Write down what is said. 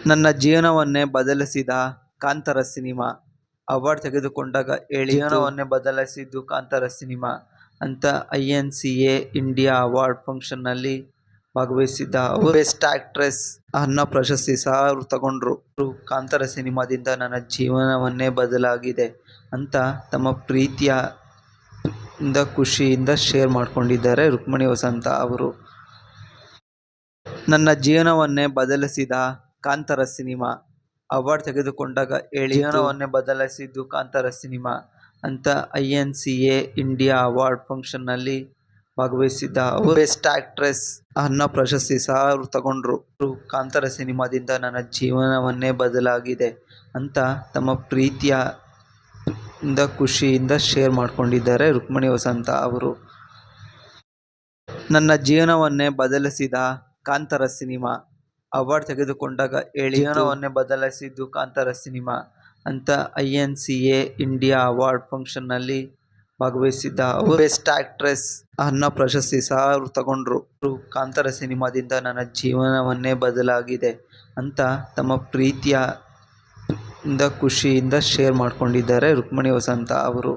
ನನ್ನ ಜೀವನವನ್ನೇ ಬದಲಿಸಿದ Kantara cinema award ತೆಗೆದುಕೊಂಡಾಗ ಜೀವನವನ್ನೇ ಬದಲಿಸಿದ್ದು ಕಾಂತಾರ ಸಿನಿಮಾ ಅಂತ INCA ಇಂಡಿಯಾ ಅವಾರ್ಡ್ ಫಂಕ್ಷನ್ನಲ್ಲಿ ಭಾಗವಹಿಸಿದ್ದ ಅವರು ಬೆಸ್ಟ್ ಆಕ್ಟ್ರೆಸ್ ಅನ್ನೋ ಪ್ರಶಸ್ತಿ ಸಹ ಅವರು ತಗೊಂಡ್ರು. ಕಾಂತಾರ ಸಿನಿಮಾದಿಂದ ನನ್ನ ಜೀವನವನ್ನೇ ಬದಲಾಗಿದೆ ಅಂತ ತಮ್ಮ ಪ್ರೀತಿಯಿಂದ ಖುಷಿಯಿಂದ ಶೇರ್ ಮಾಡ್ಕೊಂಡಿದ್ದಾರೆ ರುಕ್ಮಿಣಿ ವಸಂತ ಅವರು. ನನ್ನ ಜೀವನವನ್ನೇ ಬದಲಿಸಿದ ಕಾಂತಾರ ಸಿನಿಮಾ ಅವಾರ್ಡ್ ತೆಗೆದುಕೊಂಡಾಗ ಜೀವನವನ್ನೇ ಬದಲಿಸಿದ್ದು ಕಾಂತಾರ ಸಿನಿಮಾ ಅಂತ INCA ಇಂಡಿಯಾ ಅವಾರ್ಡ್ ಫಂಕ್ಷನ್ನಲ್ಲಿ ಭಾಗವಹಿಸಿದ್ದ ಅವರು ಬೆಸ್ಟ್ ಆಕ್ಟ್ರೆಸ್ ಅನ್ನೋ ಪ್ರಶಸ್ತಿ ಸಹ ಅವರು ತಗೊಂಡ್ರು. ಕಾಂತಾರ ಸಿನಿಮಾದಿಂದ ನನ್ನ ಜೀವನವನ್ನೇ ಬದಲಾಗಿದೆ ಅಂತ ತಮ್ಮ ಪ್ರೀತಿಯಿಂದ ಖುಷಿಯಿಂದ ಶೇರ್ ಮಾಡ್ಕೊಂಡಿದ್ದಾರೆ ರುಕ್ಮಿಣಿ ವಸಂತ ಅವರು. ನನ್ನ ಜೀವನವನ್ನೇ ಬದಲಿಸಿದ ಕಾಂತಾರ ಸಿನಿಮಾ ಅವಾರ್ಡ್ ತೆಗೆದುಕೊಂಡಾಗ ಜೀವನವನ್ನೇ ಬದಲಿಸಿದ್ದು ಕಾಂತಾರ ಸಿನಿಮಾ ಅಂತ INCA ಇಂಡಿಯಾ ಅವಾರ್ಡ್ ಫಂಕ್ಷನ್ನಲ್ಲಿ ಭಾಗವಹಿಸಿದ್ದ ಅವರು ಬೆಸ್ಟ್ ಆಕ್ಟ್ರೆಸ್ ಅನ್ನೋ ಪ್ರಶಸ್ತಿ ಸಹ ಅವರು ತಗೊಂಡ್ರು. ಕಾಂತಾರ ಸಿನಿಮಾದಿಂದ ನನ್ನ ಜೀವನವನ್ನೇ ಬದಲಾಗಿದೆ ಅಂತ ತಮ್ಮ ಪ್ರೀತಿಯಿಂದ ಖುಷಿಯಿಂದ ಶೇರ್ ಮಾಡ್ಕೊಂಡಿದ್ದಾರೆ ರುಕ್ಮಿಣಿ ವಸಂತ ಅವರು.